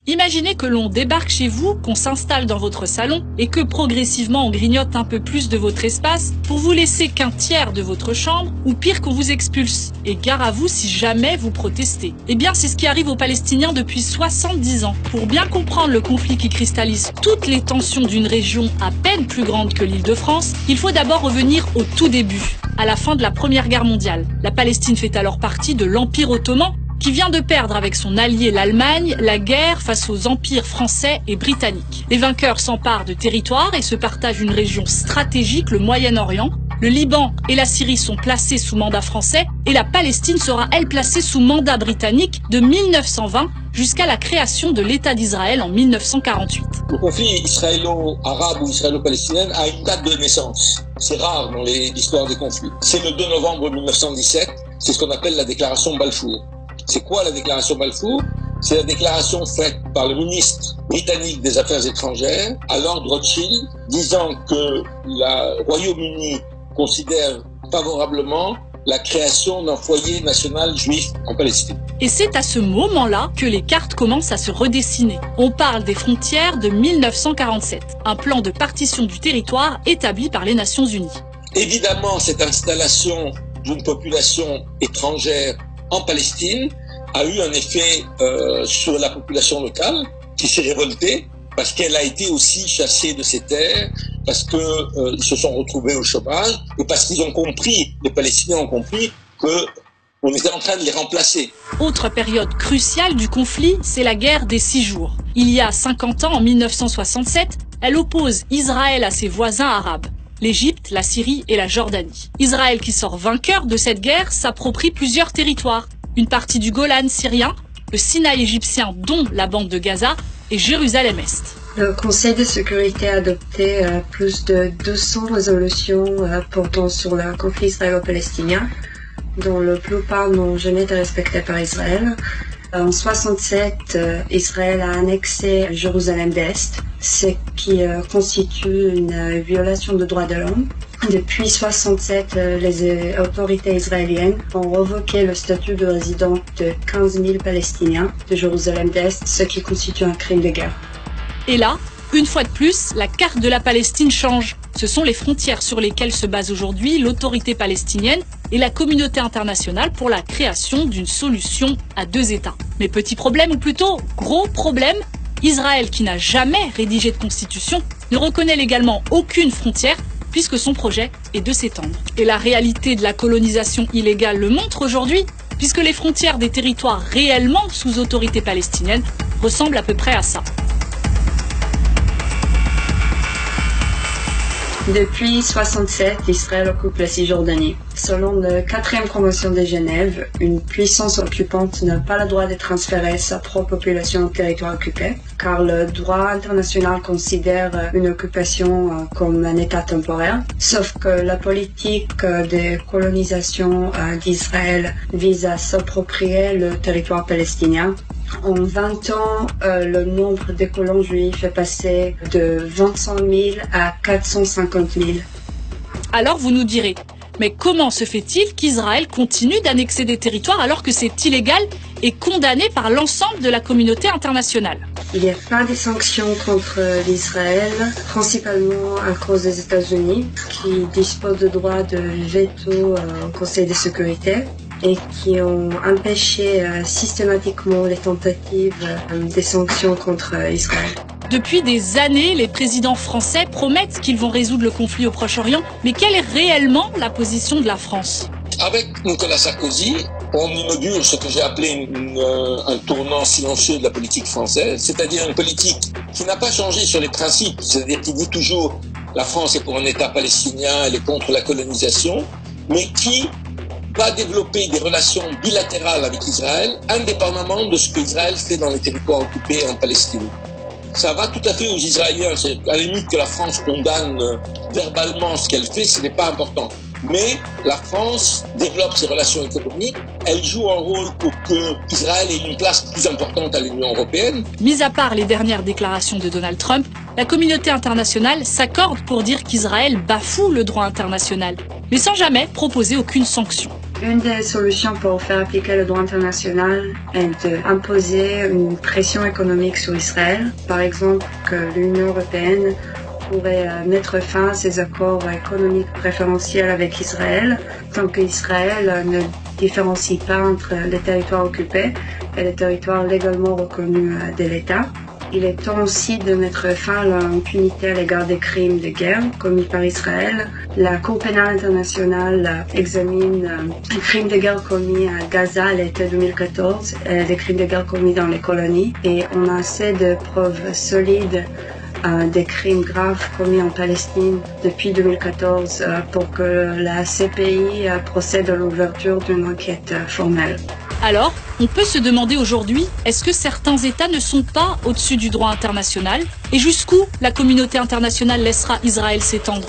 Imaginez que l'on débarque chez vous, qu'on s'installe dans votre salon et que progressivement on grignote un peu plus de votre espace pour vous laisser qu'un tiers de votre chambre ou pire qu'on vous expulse. Et gare à vous si jamais vous protestez. Eh bien c'est ce qui arrive aux Palestiniens depuis 70 ans. Pour bien comprendre le conflit qui cristallise toutes les tensions d'une région à peine plus grande que l'Île-de-France, il faut d'abord revenir au tout début, à la fin de la Première Guerre mondiale. La Palestine fait alors partie de l'Empire ottoman, qui vient de perdre avec son allié l'Allemagne la guerre face aux empires français et britanniques. Les vainqueurs s'emparent de territoires et se partagent une région stratégique, le Moyen-Orient. Le Liban et la Syrie sont placés sous mandat français et la Palestine sera, elle, placée sous mandat britannique de 1920 jusqu'à la création de l'État d'Israël en 1948. Le conflit israélo-arabe ou israélo-palestinien a une date de naissance. C'est rare dans l'histoire des conflits. C'est le 2 novembre 1917, c'est ce qu'on appelle la déclaration Balfour. C'est quoi la déclaration Balfour? C'est la déclaration faite par le ministre britannique des Affaires étrangères à Lord Rothschild, disant que le Royaume-Uni considère favorablement la création d'un foyer national juif en Palestine. Et c'est à ce moment-là que les cartes commencent à se redessiner. On parle des frontières de 1947, un plan de partition du territoire établi par les Nations Unies. Évidemment, cette installation d'une population étrangère en Palestine a eu un effet sur la population locale qui s'est révoltée parce qu'elle a été aussi chassée de ses terres, parce que ils se sont retrouvés au chômage et parce qu'ils ont compris, les Palestiniens ont compris que on était en train de les remplacer. Autre période cruciale du conflit, c'est la guerre des 6 jours. Il y a 50 ans, en 1967, elle oppose Israël à ses voisins arabes, l'Égypte, la Syrie et la Jordanie. Israël, qui sort vainqueur de cette guerre, s'approprie plusieurs territoires. Une partie du Golan syrien, le Sinaï égyptien dont la bande de Gaza et Jérusalem-Est. Le Conseil de sécurité a adopté plus de 200 résolutions portant sur le conflit israélo-palestinien, dont la plupart n'ont jamais été respectées par Israël. En 67, Israël a annexé Jérusalem-Est, ce qui constitue une violation des droits de l'homme. Depuis 67, les autorités israéliennes ont revoqué le statut de résident de 15 000 Palestiniens de Jérusalem-Est, ce qui constitue un crime de guerre. Et là, une fois de plus, la carte de la Palestine change. Ce sont les frontières sur lesquelles se base aujourd'hui l'autorité palestinienne et la communauté internationale pour la création d'une solution à 2 États. Mais petit problème, ou plutôt gros problème, Israël, qui n'a jamais rédigé de constitution, ne reconnaît légalement aucune frontière puisque son projet est de s'étendre. Et la réalité de la colonisation illégale le montre aujourd'hui, puisque les frontières des territoires réellement sous autorité palestinienne ressemblent à peu près à ça. Depuis 1967, Israël occupe la Cisjordanie. Selon la 4e Convention de Genève, une puissance occupante n'a pas le droit de transférer sa propre population au territoire occupé, car le droit international considère une occupation comme un état temporaire. Sauf que la politique de colonisation d'Israël vise à s'approprier le territoire palestinien. En 20 ans, le nombre de colons juifs est passé de 25 000 à 450 000. Alors vous nous direz, mais comment se fait-il qu'Israël continue d'annexer des territoires alors que c'est illégal et condamné par l'ensemble de la communauté internationale? Il n'y a pas de sanctions contre l'Israël, principalement à cause des États-Unis, qui disposent de droit de veto au Conseil de sécurité et qui ont empêché systématiquement les tentatives des sanctions contre Israël. Depuis des années, les présidents français promettent qu'ils vont résoudre le conflit au Proche-Orient, mais quelle est réellement la position de la France? Avec Nicolas Sarkozy, on inaugure ce que j'ai appelé un tournant silencieux de la politique française, c'est-à-dire une politique qui n'a pas changé sur les principes, c'est-à-dire qui dit toujours la France est pour un État palestinien, elle est contre la colonisation, mais qui va développer des relations bilatérales avec Israël, indépendamment de ce qu'Israël fait dans les territoires occupés en Palestine. Ça va tout à fait aux Israéliens. C'est à la limite que la France condamne verbalement ce qu'elle fait, ce n'est pas important. Mais la France développe ses relations économiques, elle joue un rôle pour que Israël ait une place plus importante à l'Union européenne. Mis à part les dernières déclarations de Donald Trump, la communauté internationale s'accorde pour dire qu'Israël bafoue le droit international, mais sans jamais proposer aucune sanction. Une des solutions pour faire appliquer le droit international est d'imposer une pression économique sur Israël. Par exemple, que l'Union européenne pourrait mettre fin à ses accords économiques préférentiels avec Israël, tant qu'Israël ne différencie pas entre les territoires occupés et les territoires légalement reconnus de l'État. Il est temps aussi de mettre fin à l'impunité à l'égard des crimes de guerre commis par Israël. La Cour pénale internationale examine les crimes de guerre commis à Gaza à l'été 2014 et les crimes de guerre commis dans les colonies. Et on a assez de preuves solides des crimes graves commis en Palestine depuis 2014 pour que la CPI procède à l'ouverture d'une enquête formelle. Alors, on peut se demander aujourd'hui, est-ce que certains États ne sont pas au-dessus du droit international? Et jusqu'où la communauté internationale laissera Israël s'étendre?